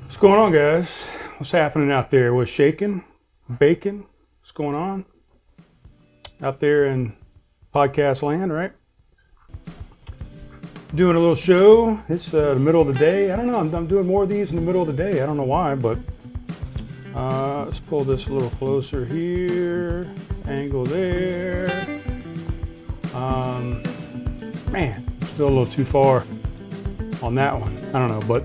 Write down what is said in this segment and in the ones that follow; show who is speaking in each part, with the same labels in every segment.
Speaker 1: What's going on, guys? What's happening out there? What's shaking? Baking? What's going on out there in podcast land, right? Doing a little show. It's the middle of the day. I don't know. I'm doing more of these in the middle of the day. I don't know why, but let's pull this a little closer here. Angle there. Man, still a little too far on that one. I don't know, but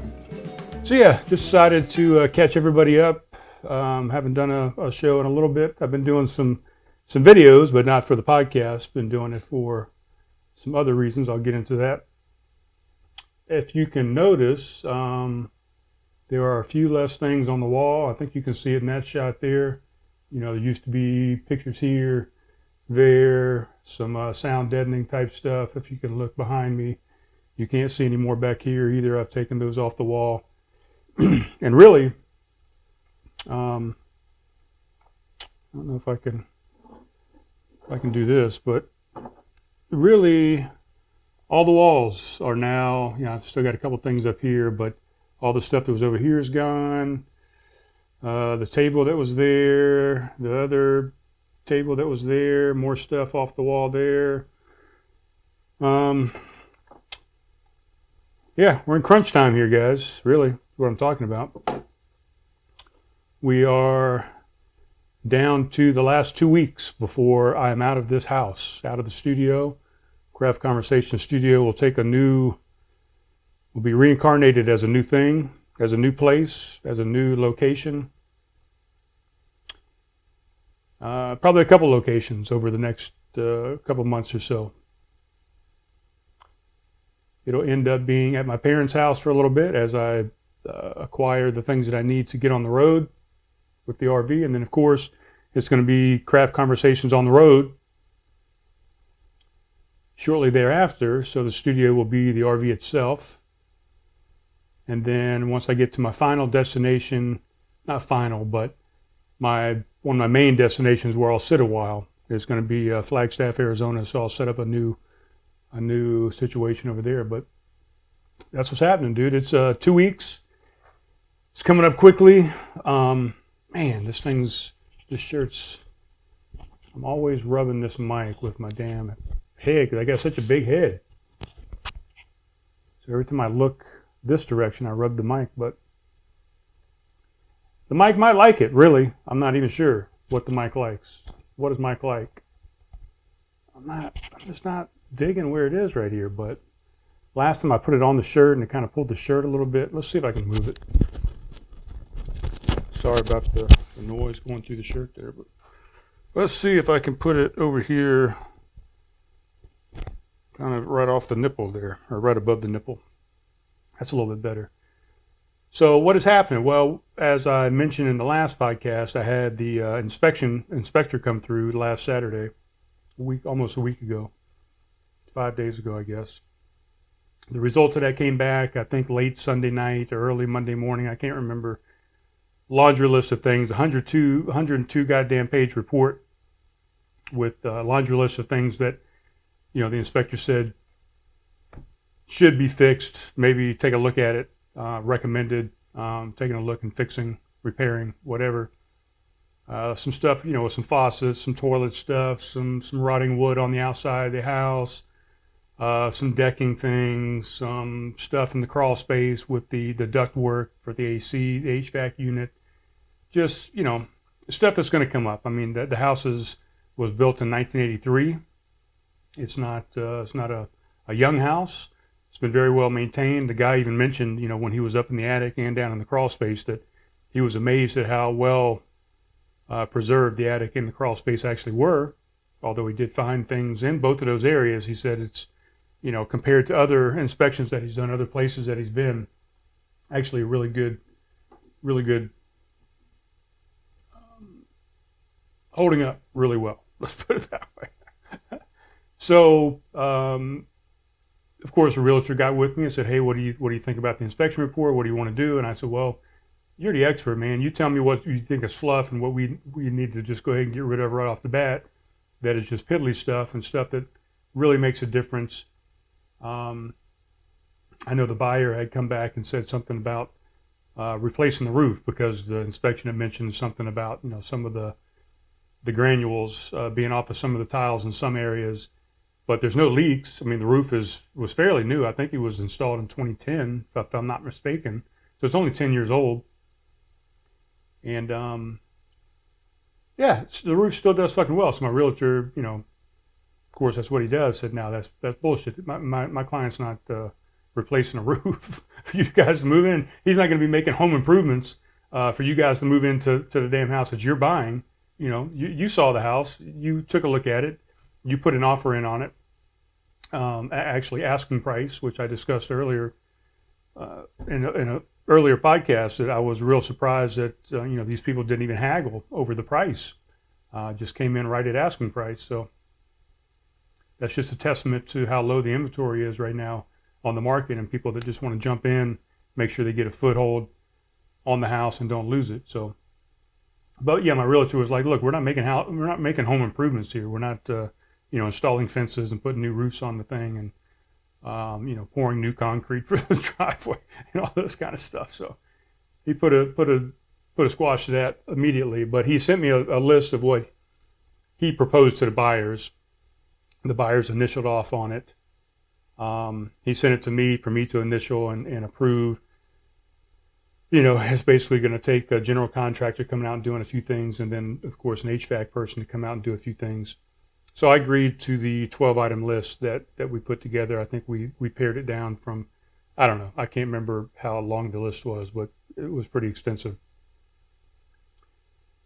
Speaker 1: so yeah, just decided to catch everybody up. Haven't done a show in a little bit. I've been doing some videos, but not for the podcast. Been doing it for some other reasons. I'll get into that. If you can notice, there are a few less things on the wall. I think you can see it in that shot there. You know, there used to be pictures here, there, some sound deadening type stuff. If you can look behind me, you can't see any more back here either. I've taken those off the wall. And really, I don't know if I can do this, but really, all the walls are now, you know, I've still got a couple things up here, but all the stuff that was over here is gone. The table that was there, the other table that was there, more stuff off the wall there. Yeah, we're in crunch time here, guys. Really, what I'm talking about. We are down to the last 2 weeks before I am out of this house, out of the studio. Craft Conversation Studio will be reincarnated as a new thing, as a new place, as a new location. Probably a couple locations over the next couple months or so. It'll end up being at my parents' house for a little bit as I acquire the things that I need to get on the road with the RV. And then, of course, it's going to be Craft Conversations on the road shortly thereafter. So the studio will be the RV itself. And then once I get to my final destination, not final, but one of my main destinations where I'll sit a while is going to be Flagstaff, Arizona. So I'll set up a new situation over there. But that's what's happening, dude. It's 2 weeks. It's coming up quickly. Man, this shirt's, I'm always rubbing this mic with my damn head because I got such a big head. So every time I look this direction, I rub the mic, but the mic might like it, really. I'm not even sure what the mic likes. What does mic like? I'm just not digging where it is right here, but last time I put it on the shirt and it kind of pulled the shirt a little bit. Let's see if I can move it. Sorry about the noise going through the shirt there, but let's see if I can put it over here, kind of right off the nipple there, or right above the nipple. That's a little bit better. So what is happening? Well, as I mentioned in the last podcast, I had the inspector come through last Saturday, almost a week ago, 5 days ago, I guess. The results of that came back, I think, late Sunday night or early Monday morning. I can't remember. Laundry list of things, 102 goddamn page report with a laundry list of things that, the inspector said should be fixed. Maybe take a look at it. Recommended taking a look and fixing, repairing, whatever. Some stuff, with some faucets, some toilet stuff, some rotting wood on the outside of the house, some decking things, some stuff in the crawl space with the duct work for the AC, the HVAC unit. Just, stuff that's going to come up. I mean, the house was built in 1983. It's not a young house. It's been very well maintained. The guy even mentioned, when he was up in the attic and down in the crawl space, that he was amazed at how well preserved the attic and the crawl space actually were. Although he did find things in both of those areas, he said it's, compared to other inspections that he's done, other places that he's been, actually really good, holding up really well. Let's put it that way. So, of course, a realtor got with me and said, "Hey, what do you think about the inspection report? What do you want to do?" And I said, "Well, you're the expert, man. You tell me what you think is fluff and what we need to just go ahead and get rid of right off the bat. That is just piddly stuff and stuff that really makes a difference." I know the buyer had come back and said something about replacing the roof because the inspection had mentioned something about some of the granules being off of some of the tiles in some areas, but there's no leaks. I mean, the roof was fairly new. I think it was installed in 2010, if I'm not mistaken. So it's only 10 years old. And yeah, the roof still does fucking well. So my realtor, of course, that's what he does, said, "No, that's bullshit. My client's not replacing a roof for you guys to move in. He's not going to be making home improvements for you guys to move into the damn house that you're buying. You saw the house, you took a look at it, you put an offer in on it, actually asking price, which I discussed earlier in a earlier podcast, that I was real surprised that these people didn't even haggle over the price, just came in right at asking price. So that's just a testament to how low the inventory is right now on the market, and people that just want to jump in, make sure they get a foothold on the house and don't lose it. So. But yeah, my realtor was like, "Look, we're not making home improvements here. We're not, installing fences and putting new roofs on the thing and, pouring new concrete for the driveway and all this kind of stuff." So he put a squash to that immediately. But he sent me a list of what he proposed to the buyers. The buyers initialed off on it. He sent it to me for me to initial and approve. It's basically going to take a general contractor coming out and doing a few things, and then, of course, an HVAC person to come out and do a few things. So I agreed to the 12-item list that we put together. I think we pared it down from, I don't know, I can't remember how long the list was, but it was pretty extensive.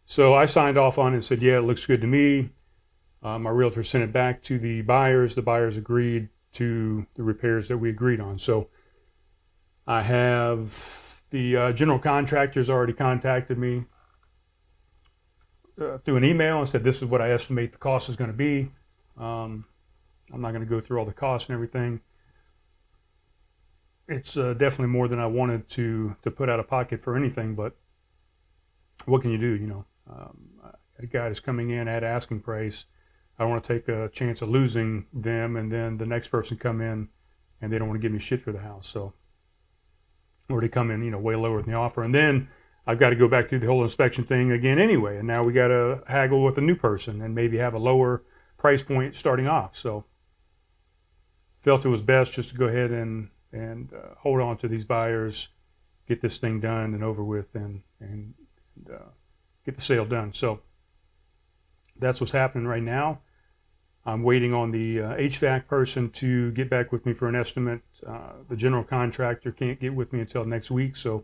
Speaker 1: So I signed off on it and said, "Yeah, it looks good to me." My realtor sent it back to the buyers. The buyers agreed to the repairs that we agreed on. So I have... The general contractors already contacted me through an email and said, "This is what I estimate the cost is going to be." I'm not going to go through all the costs and everything. It's definitely more than I wanted to put out of pocket for anything, but what can you do? A guy that's coming in at asking price. I don't want to take a chance of losing them, and then the next person come in and they don't want to give me shit for the house. So. Or they come in, way lower than the offer. And then I've got to go back through the whole inspection thing again anyway. And now we got to haggle with a new person and maybe have a lower price point starting off. So felt it was best just to go ahead and and hold on to these buyers, get this thing done and over with, and get the sale done. So that's what's happening right now. I'm waiting on the HVAC person to get back with me for an estimate. The general contractor can't get with me until next week, so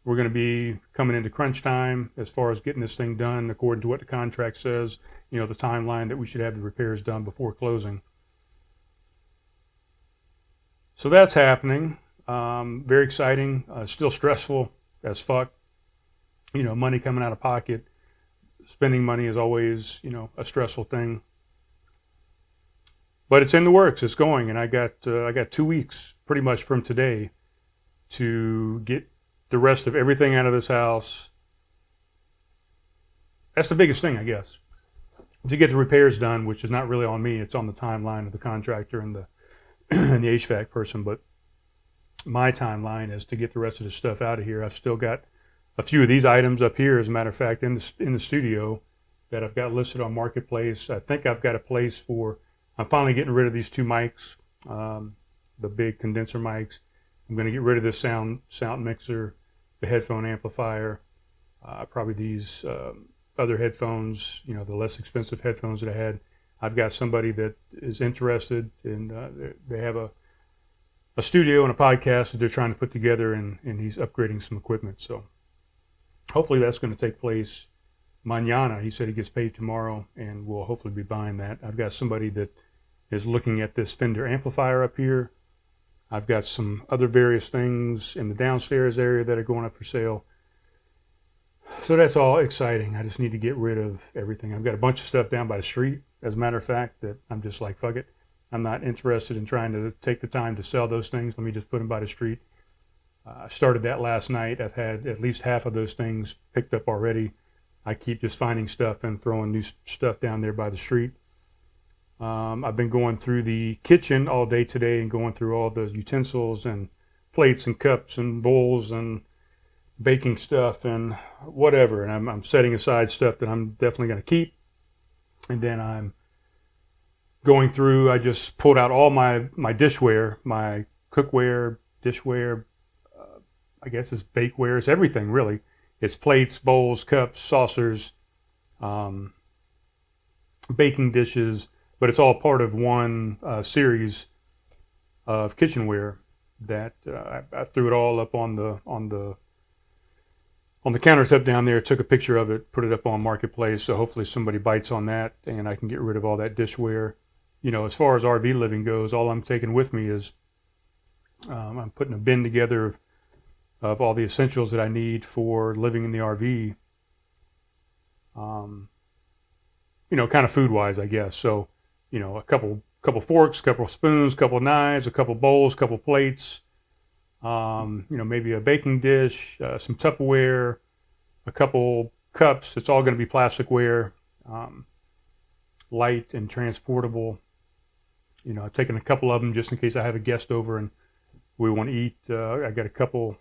Speaker 1: we're going to be coming into crunch time as far as getting this thing done according to what the contract says, the timeline that we should have the repairs done before closing. So that's happening. Very exciting. Still stressful as fuck. Money coming out of pocket. Spending money is always, a stressful thing. But it's in the works. It's going, and I got 2 weeks pretty much from today to get the rest of everything out of this house. That's the biggest thing, I guess. To get the repairs done, which is not really on me. It's on the timeline of the contractor and the and the HVAC person. But my timeline is to get the rest of the stuff out of here. I've still got a few of these items up here, as a matter of fact, in the studio that I've got listed on Marketplace. I think I've got a place for. I'm finally getting rid of these 2 mics, the big condenser mics. I'm going to get rid of this sound mixer, the headphone amplifier, probably these other headphones, the less expensive headphones that I had. I've got somebody that is interested, and they have a studio and a podcast that they're trying to put together, and he's upgrading some equipment. So hopefully that's going to take place mañana. He said he gets paid tomorrow, and we'll hopefully be buying that. I've got somebody that is looking at this Fender amplifier up here. I've got some other various things in the downstairs area that are going up for sale. So that's all exciting. I just need to get rid of everything. I've got a bunch of stuff down by the street, as a matter of fact, that I'm just like, fuck it. I'm not interested in trying to take the time to sell those things. Let me just put them by the street. I started that last night. I've had at least half of those things picked up already. I keep just finding stuff and throwing new stuff down there by the street. I've been going through the kitchen all day today and going through all the utensils and plates and cups and bowls and baking stuff and whatever. And I'm setting aside stuff that I'm definitely going to keep. And then I'm going through, I just pulled out all my dishware, my cookware, dishware, I guess it's bakeware, it's everything really. It's plates, bowls, cups, saucers, baking dishes, but it's all part of one series of kitchenware that I threw it all up on the countertop down there, took a picture of it, put it up on Marketplace, so hopefully somebody bites on that and I can get rid of all that dishware. As far as RV living goes, all I'm taking with me is I'm putting a bin together of all the essentials that I need for living in the RV, kind of food-wise, I guess. So, a couple forks, a couple spoons, a couple knives, a couple bowls, a couple plates, maybe a baking dish, some Tupperware, a couple cups. It's all going to be plasticware, light and transportable. I've taken a couple of them just in case I have a guest over and we want to eat. I got a couple,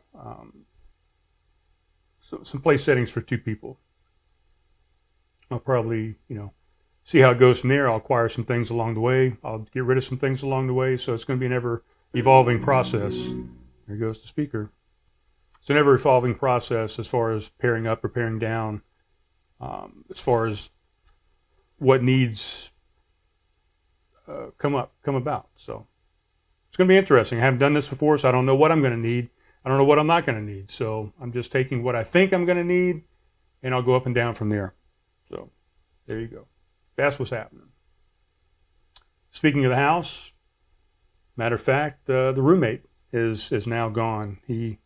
Speaker 1: some place settings for 2 people. I'll probably, see how it goes from there. I'll acquire some things along the way. I'll get rid of some things along the way. So it's going to be an ever-evolving process. There goes the speaker. It's an ever-evolving process as far as pairing up or pairing down, as far as what needs come about. So it's going to be interesting. I haven't done this before, so I don't know what I'm going to need. I don't know what I'm not going to need. So I'm just taking what I think I'm going to need, and I'll go up and down from there. So there you go. That's what's happening. Speaking of the house, matter of fact, the roommate is now gone. He's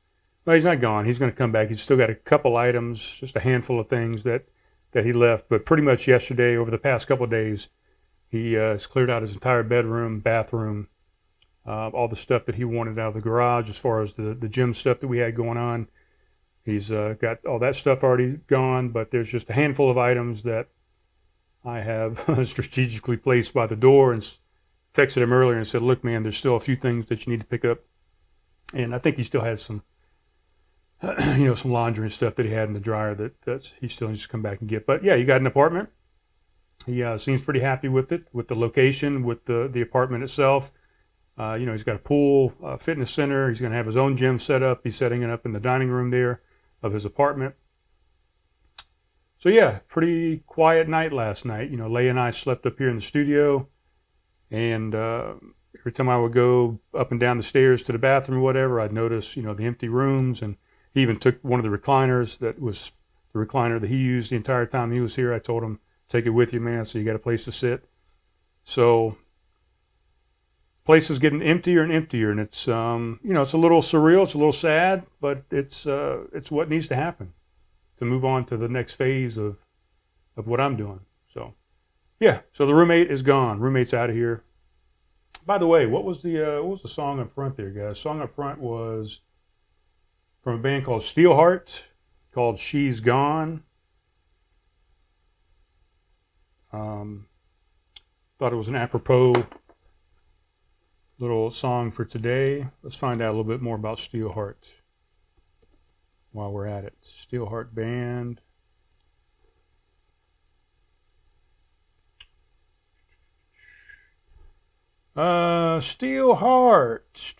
Speaker 1: not gone. He's going to come back. He's still got a couple items, just a handful of things that he left. But pretty much yesterday, over the past couple of days, he has cleared out his entire bedroom, bathroom, all the stuff that he wanted out of the garage as far as the gym stuff that we had going on. He's got all that stuff already gone, but there's just a handful of items that I have strategically placed by the door, and texted him earlier and said, look, man, there's still a few things that you need to pick up. And I think he still has some, some laundry and stuff that he had in the dryer that he still needs to come back and get. But yeah, he got an apartment. He seems pretty happy with it, with the location, with the apartment itself. You know, he's got a pool, fitness center. He's going to have his own gym set up. He's setting it up in the dining room there of his apartment. So yeah, pretty quiet night last night. You know, Leigh and I slept up here in the studio, and every time I would go up and down the stairs to the bathroom or whatever, I'd notice, you know, the empty rooms. And he even took one of the recliners that was the recliner that he used the entire time he was here. I told him, take it with you, man, so you got a place to sit. So place is getting emptier and emptier, and it's you know, it's a little surreal, it's a little sad, but it's what needs to happen to move on to the next phase of what I'm doing. So yeah, so the roommate is gone. Roommate's out of here. By the way, what was the song up front there, guys? The song up front was from a band called Steelheart, called She's Gone. Thought it was an apropos little song for today. Let's find out a little bit more about Steelheart while we're at it. Steelheart Band. Steelheart.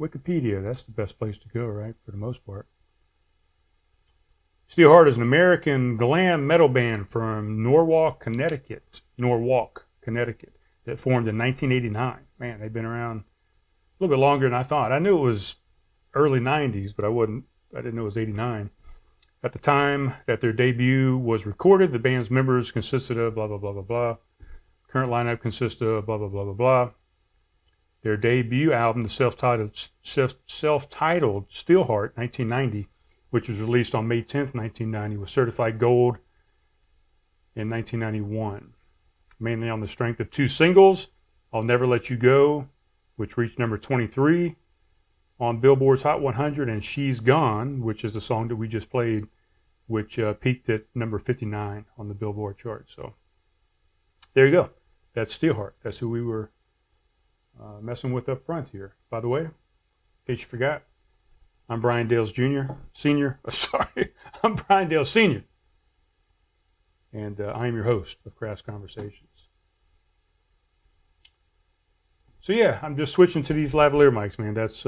Speaker 1: Wikipedia, that's the best place to go, right, for the most part. Steelheart is an American glam metal band from Norwalk, Connecticut. That formed in 1989. Man, they've been around a little bit longer than I thought. I knew it was early 90s, but I didn't know it was 89. At the time that their debut was recorded, the band's members consisted of blah, blah, blah, blah, blah. Current lineup consists of blah, blah, blah, blah, blah. Their debut album, the self-titled Steelheart, 1990, which was released on May 10th, 1990, was certified gold in 1991. Mainly on the strength of two singles, I'll Never Let You Go, which reached number 23 on Billboard's Hot 100, and She's Gone, which is the song that we just played, which peaked at number 59 on the Billboard chart. So there you go. That's Steelheart. That's who we were messing with up front here. By the way, in case you forgot, I'm Brian Dales Senior. I'm Brian Dales Senior. And I am your host of Crass Conversations. So yeah, I'm just switching to these lavalier mics, man. That's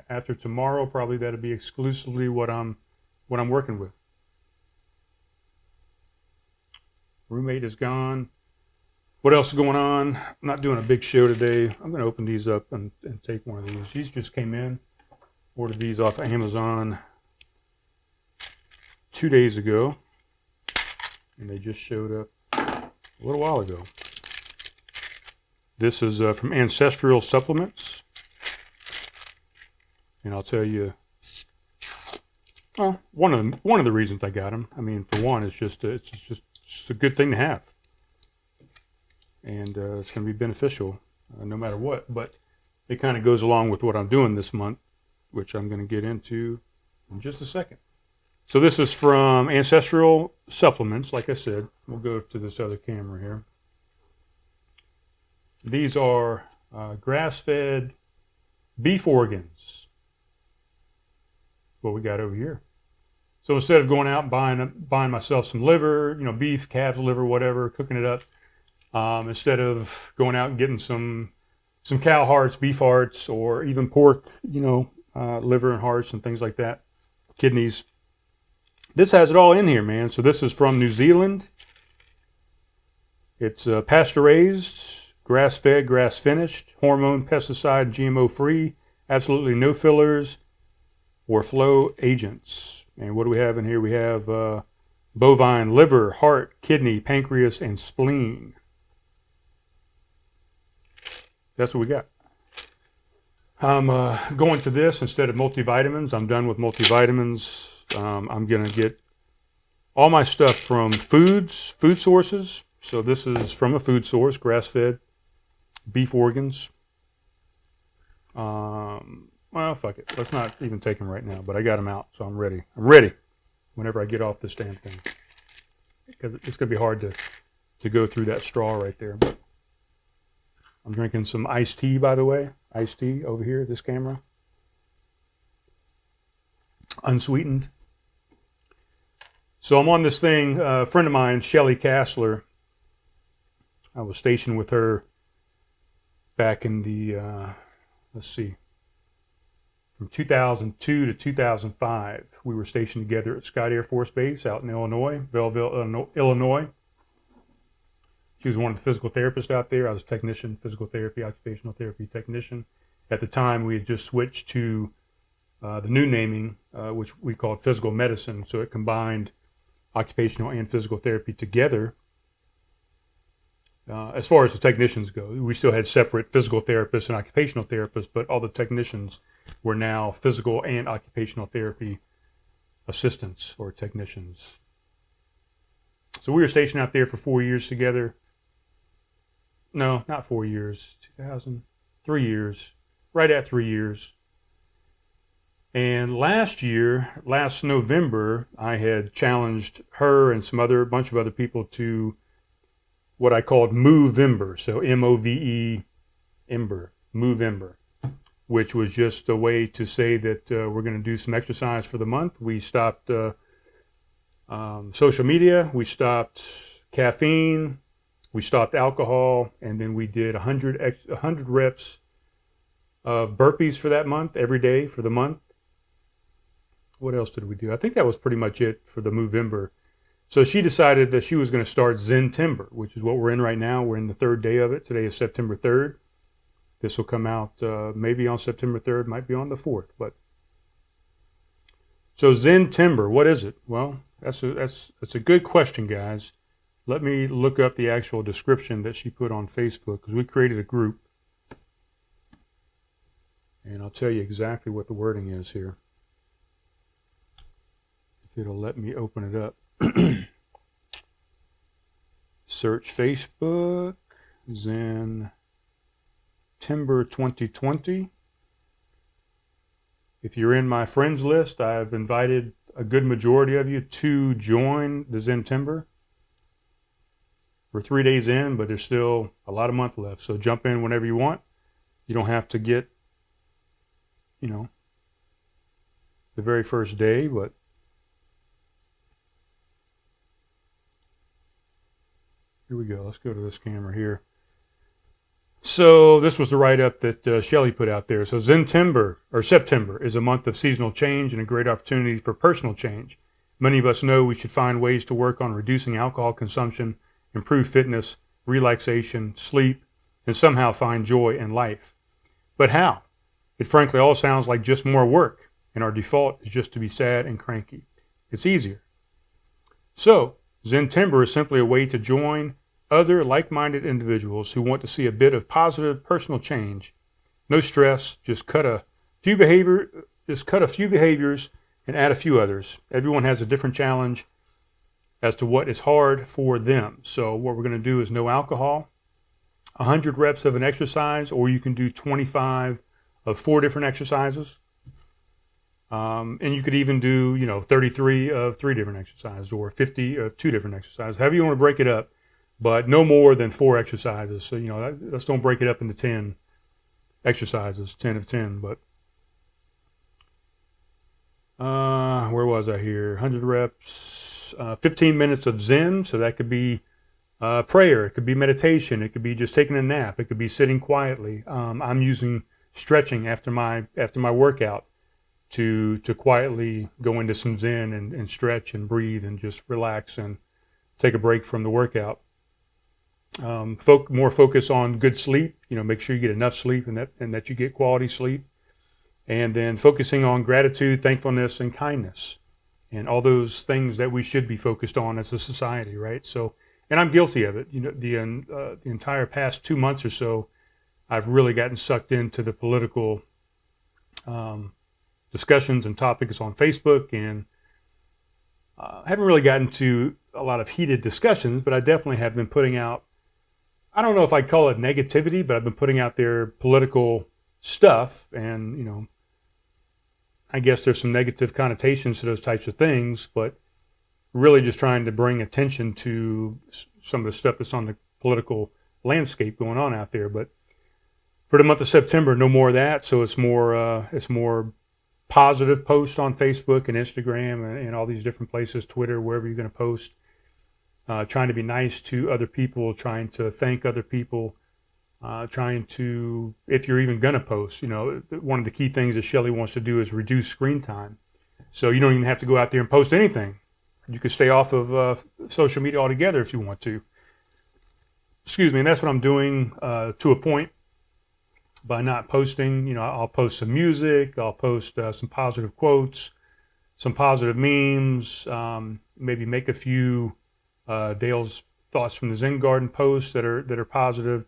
Speaker 1: after tomorrow, probably that'll be exclusively what I'm working with. Roommate is gone. What else is going on? I'm not doing a big show today. I'm going to open these up and take one of these. These just came in. Ordered these off of Amazon 2 days ago. And they just showed up a little while ago. This is from Ancestral Supplements. And I'll tell you, well, one of the reasons I got them. I mean, for one, it's just a good thing to have. And it's going to be beneficial no matter what. But it kind of goes along with what I'm doing this month, which I'm going to get into in just a second. So this is from Ancestral Supplements. Like I said, we'll go to this other camera here. These are grass-fed beef organs. What we got over here. So instead of going out and buying myself some liver, you know, beef, calf's liver, whatever, cooking it up, instead of going out and getting some cow hearts, beef hearts, or even pork, you know, liver and hearts and things like that, kidneys. This has it all in here, man. So this is from New Zealand. It's pasture-raised, grass-fed, grass-finished, hormone, pesticide, GMO-free, absolutely no fillers or flow agents. And what do we have in here? We have bovine liver, heart, kidney, pancreas, and spleen. That's what we got. I'm going to this instead of multivitamins. I'm done with multivitamins. I'm going to get all my stuff from food sources. So this is from a food source, grass-fed beef organs. Well, fuck it. Let's not even take them right now, but I got them out, so I'm ready. I'm ready whenever I get off this damn thing. Because it's going to be hard to go through that straw right there. But I'm drinking some iced tea, by the way. Iced tea over here, this camera. Unsweetened. So I'm on this thing, a friend of mine, Shelly Kassler, I was stationed with her back in the, let's see, from 2002 to 2005. We were stationed together at Scott Air Force Base out in Illinois, Belleville, Illinois. She was one of the physical therapists out there. I was a technician, physical therapy, occupational therapy technician. At the time, we had just switched to the new naming, which we called physical medicine. So it combined occupational and physical therapy together. As far as the technicians go, we still had separate physical therapists and occupational therapists, but all the technicians were now physical and occupational therapy assistants or technicians. So we were stationed out there for 4 years together. No, not 4 years, 3 years, right at 3 years. And last November, I had challenged her and a bunch of other people to what I called Movember. So M-O-V-E, Ember, Movember, which was just a way to say that we're going to do some exercise for the month. We stopped social media, we stopped caffeine, we stopped alcohol, and then we did 100 reps of burpees for that month, every day for the month. What else did we do? I think that was pretty much it for the Movember. So she decided that she was going to start Zentember, which is what we're in right now. We're in the 3rd day of it. Today is September 3rd. This will come out maybe on September 3rd, might be on the 4th. But so Zentember, what is it? Well, that's a good question, guys. Let me look up the actual description that she put on Facebook, because we created a group. And I'll tell you exactly what the wording is here, if it'll let me open it up. Search Facebook, Zentember 2020. If you're in my friends list, I've invited a good majority of you to join the Zentember. We're 3 days in, but there's still a lot of month left. So jump in whenever you want. You don't have to get, the very first day, but here we go. Let's go to this camera here. So this was the write-up that Shelley put out there. So September is a month of seasonal change and a great opportunity for personal change. Many of us know we should find ways to work on reducing alcohol consumption, improve fitness, relaxation, sleep, and somehow find joy in life. But how? It frankly all sounds like just more work, and our default is just to be sad and cranky. It's easier. So Zentember is simply a way to join other like-minded individuals who want to see a bit of positive personal change. No stress, just cut a few behaviors and add a few others. Everyone has a different challenge as to what is hard for them. So what we're going to do is no alcohol, 100 reps of an exercise, or you can do 25 of 4 different exercises. And you could even do, 33 of 3 different exercises, or 50 of 2 different exercises, however you want to break it up, but no more than 4 exercises. So, let's don't break it up into 10 exercises, 10 of 10, but where was I here? 100 reps, 15 minutes of Zen. So that could be prayer. It could be meditation. It could be just taking a nap. It could be sitting quietly. I'm using stretching after my workout to quietly go into some Zen and stretch and breathe and just relax and take a break from the workout. More focus on good sleep. Make sure you get enough sleep and that you get quality sleep. And then focusing on gratitude, thankfulness, and kindness, and all those things that we should be focused on as a society, right? So, and I'm guilty of it. The entire past 2 months or so, I've really gotten sucked into the political discussions and topics on Facebook, and haven't really gotten to a lot of heated discussions, but I definitely have been putting out, I don't know if I'd call it negativity, but I've been putting out there political stuff, and I guess there's some negative connotations to those types of things, but really just trying to bring attention to some of the stuff that's on the political landscape going on out there. But for the month of September, no more of that. So it's more positive posts on Facebook and Instagram and all these different places, Twitter, wherever you're going to post. trying to be nice to other people, trying to thank other people, trying to, if you're even going to post, one of the key things that Shelly wants to do is reduce screen time. So you don't even have to go out there and post anything. You could stay off of social media altogether if you want to. Excuse me, and that's what I'm doing to a point by not posting. I'll post some music, I'll post some positive quotes, some positive memes, maybe make a few Dale's thoughts from the Zen Garden posts that are positive.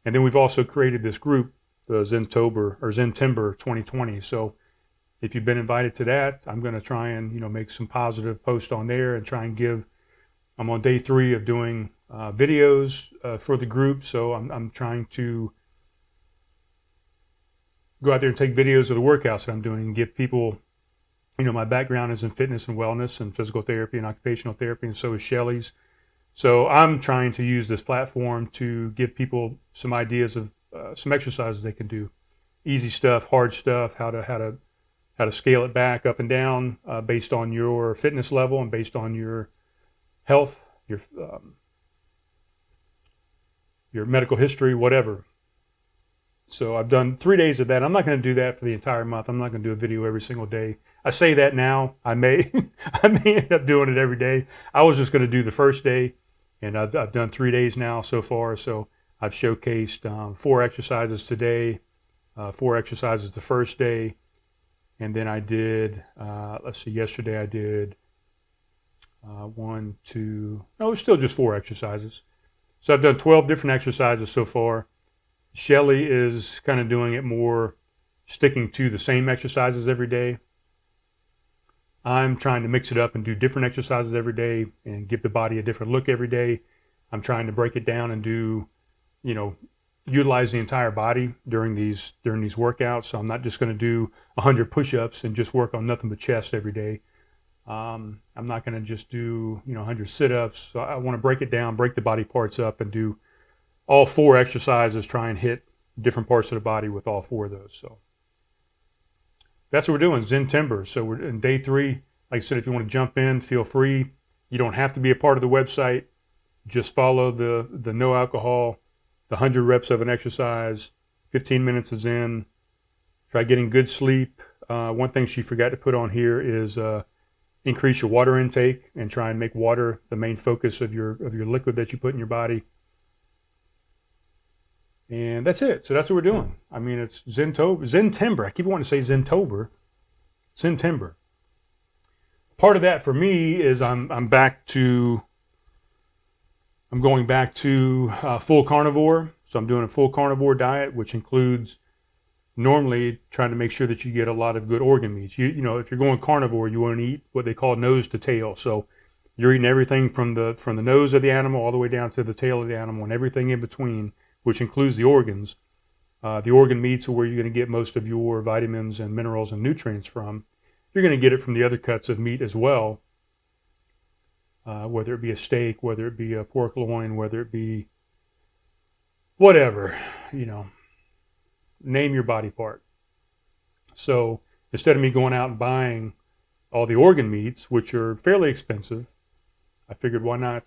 Speaker 1: And then we've also created this group, the Zentember 2020. So if you've been invited to that, I'm going to try and make some positive posts on there and try and give. I'm on day 3 of doing videos for the group, so I'm trying to go out there and take videos of the workouts that I'm doing and give people. My background is in fitness and wellness and physical therapy and occupational therapy, and so is Shelly's. So I'm trying to use this platform to give people some ideas of some exercises they can do, easy stuff, hard stuff, how to scale it back up and down based on your fitness level and based on your health, your medical history, whatever. So I've done 3 days of that. I'm not going to do that for the entire month. I'm not going to do a video every single day. I say that now. I may end up doing it every day. I was just going to do the first day, and I've done 3 days now so far. So I've showcased 4 exercises today, 4 exercises the first day, and then I did, yesterday I did it's still just 4 exercises. So I've done 12 different exercises so far. Shelly is kind of doing it more, sticking to the same exercises every day. I'm trying to mix it up and do different exercises every day and give the body a different look every day. I'm trying to break it down and do, utilize the entire body during these workouts. So I'm not just going to do 100 push-ups and just work on nothing but chest every day. I'm not going to just do 100 sit-ups. So I want to break it down, break the body parts up, and do all 4 exercises. Try and hit different parts of the body with all 4 of those. So that's what we're doing, Zentember. So we're in day 3. Like I said, if you want to jump in, feel free. You don't have to be a part of the website. Just follow the no alcohol, the 100 reps of an exercise, 15 minutes of Zen. Try getting good sleep. One thing she forgot to put on here is increase your water intake and try and make water the main focus of your liquid that you put in your body. And that's it. So that's what we're doing. I mean, it's Zentember. I keep wanting to say Zentober. Zentember. Part of that for me is I'm going back to full carnivore. So I'm doing a full carnivore diet, which includes normally trying to make sure that you get a lot of good organ meats. If you're going carnivore, you want to eat what they call nose to tail. So you're eating everything from the nose of the animal all the way down to the tail of the animal and everything in between, which includes the organs. The organ meats are where you're going to get most of your vitamins and minerals and nutrients from. You're going to get it from the other cuts of meat as well, whether it be a steak, whether it be a pork loin, whether it be whatever, name your body part. So instead of me going out and buying all the organ meats, which are fairly expensive, I figured why not?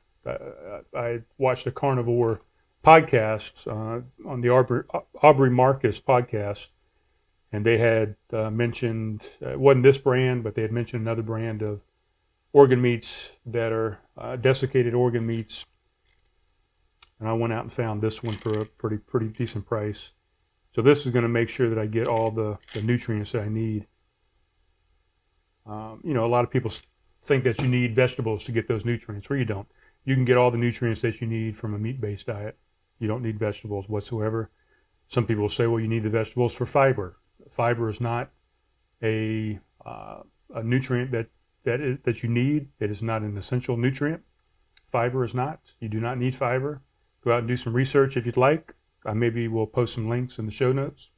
Speaker 1: I watched a carnivore podcast on the Aubrey Marcus podcast, and they had mentioned, it wasn't this brand, but they had mentioned another brand of organ meats that are desiccated organ meats, and I went out and found this one for a pretty decent price. So this is going to make sure that I get all the nutrients that I need. A lot of people think that you need vegetables to get those nutrients. Well, you don't. You can get all the nutrients that you need from a meat-based diet. You don't need vegetables whatsoever. Some people say, well, you need the vegetables for fiber. Fiber is not a nutrient that you need. It is not an essential nutrient. Fiber is not. You do not need fiber. Go out and do some research if you'd like. I maybe will post some links in the show notes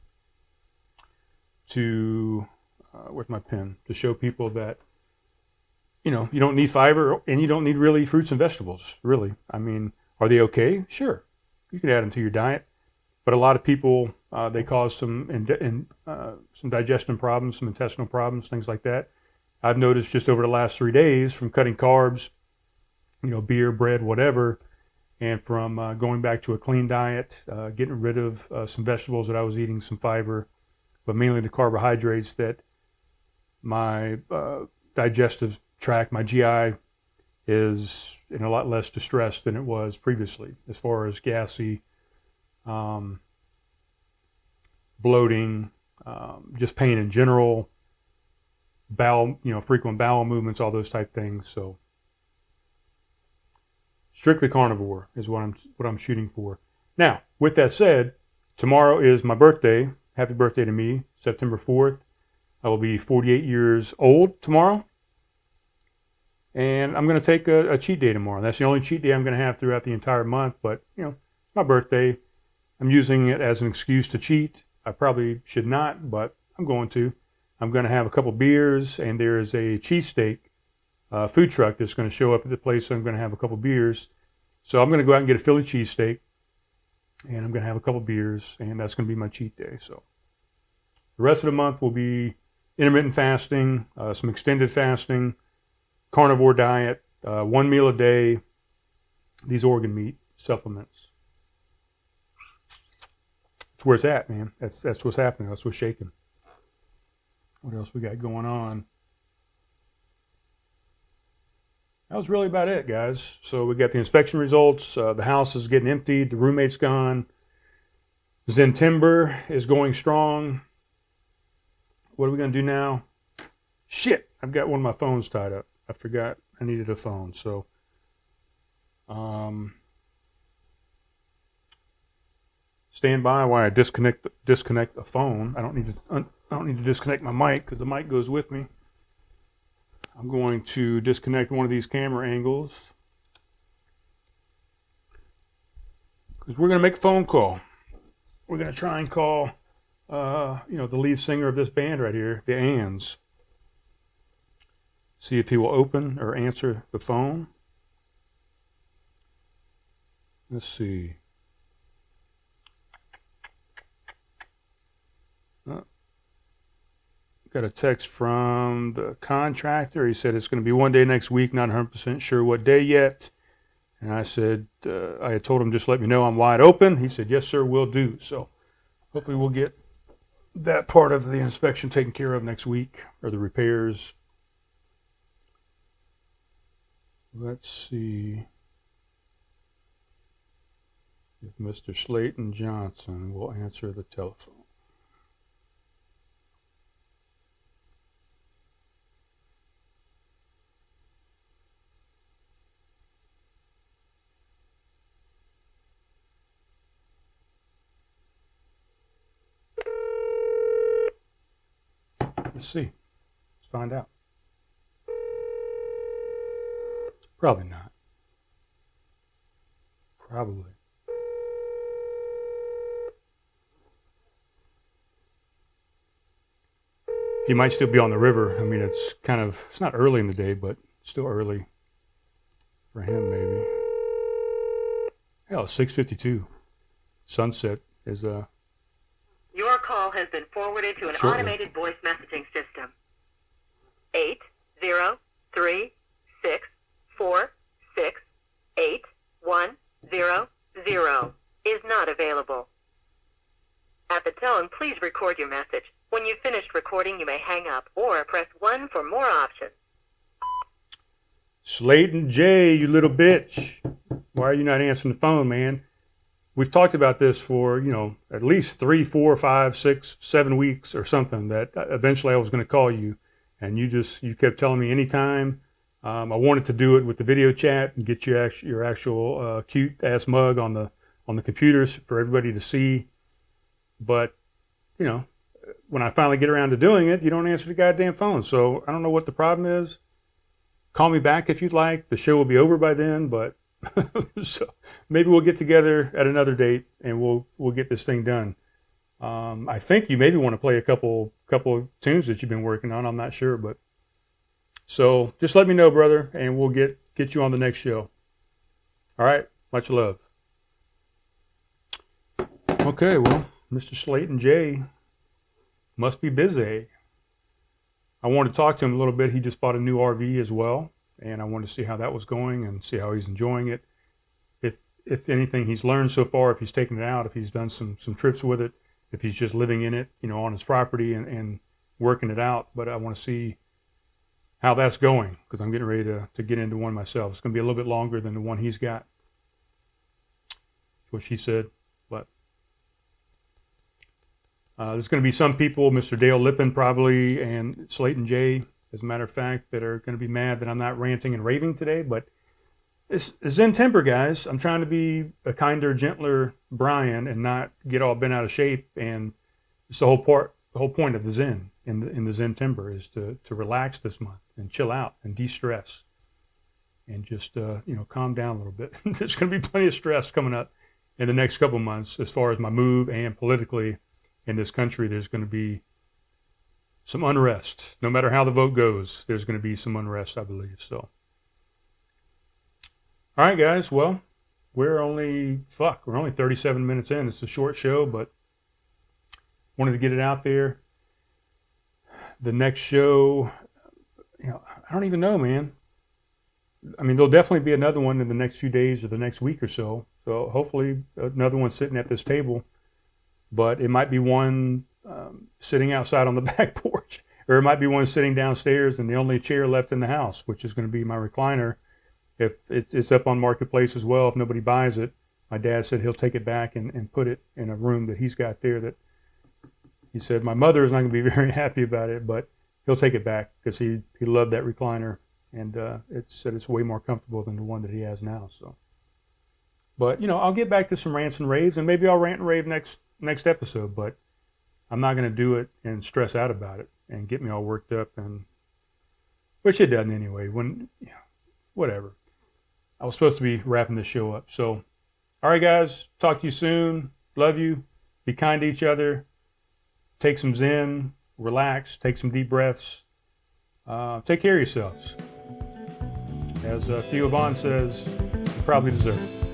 Speaker 1: to, where's my pen, to show people that, you don't need fiber and you don't need really fruits and vegetables, really. I mean, are they okay? Sure. You can add them to your diet. But a lot of people, they cause some digestion problems, some intestinal problems, things like that. I've noticed just over the last 3 days from cutting carbs beer, bread, whatever, and from going back to a clean diet, getting rid of some vegetables that I was eating, some fiber, but mainly the carbohydrates, that my digestive tract, my GI, is in a lot less distress than it was previously, as far as gassy, bloating, just pain in general, bowel, frequent bowel movements, all those type things. So strictly carnivore is what I'm shooting for. Now, with that said, tomorrow is my birthday. Happy birthday to me, September 4th. I will be 48 years old tomorrow. And I'm going to take a cheat day tomorrow. That's the only cheat day I'm going to have throughout the entire month. But, it's my birthday. I'm using it as an excuse to cheat. I probably should not, but I'm going to. I'm going to have a couple beers, and there's a cheesesteak food truck that's going to show up at the place. So I'm going to have a couple beers. So I'm going to go out and get a Philly cheesesteak, and I'm going to have a couple beers, and that's going to be my cheat day. So the rest of the month will be intermittent fasting, some extended fasting, carnivore diet, 1 meal a day, these organ meat supplements. That's where it's at, man. That's what's happening. That's what's shaking. What else we got going on? That was really about it, guys. So we got the inspection results. The house is getting emptied. The roommate's gone. Zentember is going strong. What are we going to do now? Shit, I've got one of my phones tied up. I forgot I needed a phone. So, stand by while I disconnect the phone. I don't need to disconnect my mic because the mic goes with me. I'm going to disconnect one of these camera angles because we're going to make a phone call. We're going to try and call, the lead singer of this band right here, the Ans. See if he will open or answer the phone. Let's see. Got a text from the contractor. He said it's going to be one day next week, not 100% sure what day yet. And I said, I had told him, just let me know I'm wide open. He said, yes, sir, will do. So hopefully we'll get that part of the inspection taken care of next week, or the repairs. Let's see if Mr. Slayton Johnson will answer the telephone. Let's see. Let's find out. Probably not. Probably. He might still be on the river. I mean, it's not early in the day, but still early for him, maybe. Hell, 6:52. Sunset is
Speaker 2: Your call has been forwarded to an automated voice messaging system. 803-646-8100 is not available. At the tone, please record your message. When you've finished recording, you may hang up or press 1 for more options.
Speaker 1: Slayton J, you little bitch. Why are you not answering the phone, man? We've talked about this for, at least 3, 4, 5, 6, 7 weeks or something, that eventually I was going to call you. And you kept telling me anytime. I wanted to do it with the video chat and get your actual cute ass mug on the computers for everybody to see. But, when I finally get around to doing it, you don't answer the goddamn phone. So I don't know what the problem is. Call me back if you'd like. The show will be over by then, but so maybe we'll get together at another date and we'll get this thing done. I think you maybe want to play a couple of tunes that you've been working on. I'm not sure, but so just let me know, brother, and we'll get you on the next show. All right, much love. Okay, well, Mr. Slayton J must be busy. I wanted to talk to him a little bit. He just bought a new RV as well, and I wanted to see how that was going and see how he's enjoying it. If anything he's learned so far, if he's taken it out, if he's done some trips with it, if he's just living in it, on his property and working it out. But I want to see how that's going, because I'm getting ready to get into one myself. It's going to be a little bit longer than the one he's got. That's what she said. But there's going to be some people, Mr. Dale Lippin probably, and Slayton J, as a matter of fact, that are going to be mad that I'm not ranting and raving today. But it's Zentember, guys. I'm trying to be a kinder, gentler Brian and not get all bent out of shape. And it's the whole point of the Zen in the Zentember is to relax this month and chill out and de-stress and just calm down a little bit. There's going to be plenty of stress coming up in the next couple months as far as my move, and politically in this country there's going to be some unrest. No matter how the vote goes, there's going to be some unrest, I believe. So. All right, guys. Well, we're only 37 minutes in. It's a short show, but wanted to get it out there. The next show, I don't even know, man. I mean, there'll definitely be another one in the next few days or the next week or so. So hopefully another one sitting at this table, but it might be one sitting outside on the back porch, or it might be one sitting downstairs and the only chair left in the house, which is going to be my recliner. If it's up on Marketplace as well, if nobody buys it, my dad said he'll take it back and put it in a room that he's got there. That he said my mother is not going to be very happy about it, but he'll take it back because he loved that recliner, and it's way more comfortable than the one that he has now. So, but I'll get back to some rants and raves, and maybe I'll rant and rave next episode. But I'm not going to do it and stress out about it and get me all worked up, and which it doesn't anyway. Whatever. I was supposed to be wrapping this show up. So, all right, guys. Talk to you soon. Love you. Be kind to each other. Take some Zen. Relax. Take some deep breaths. Take care of yourselves. As Theo Vaughn says, you probably deserve it.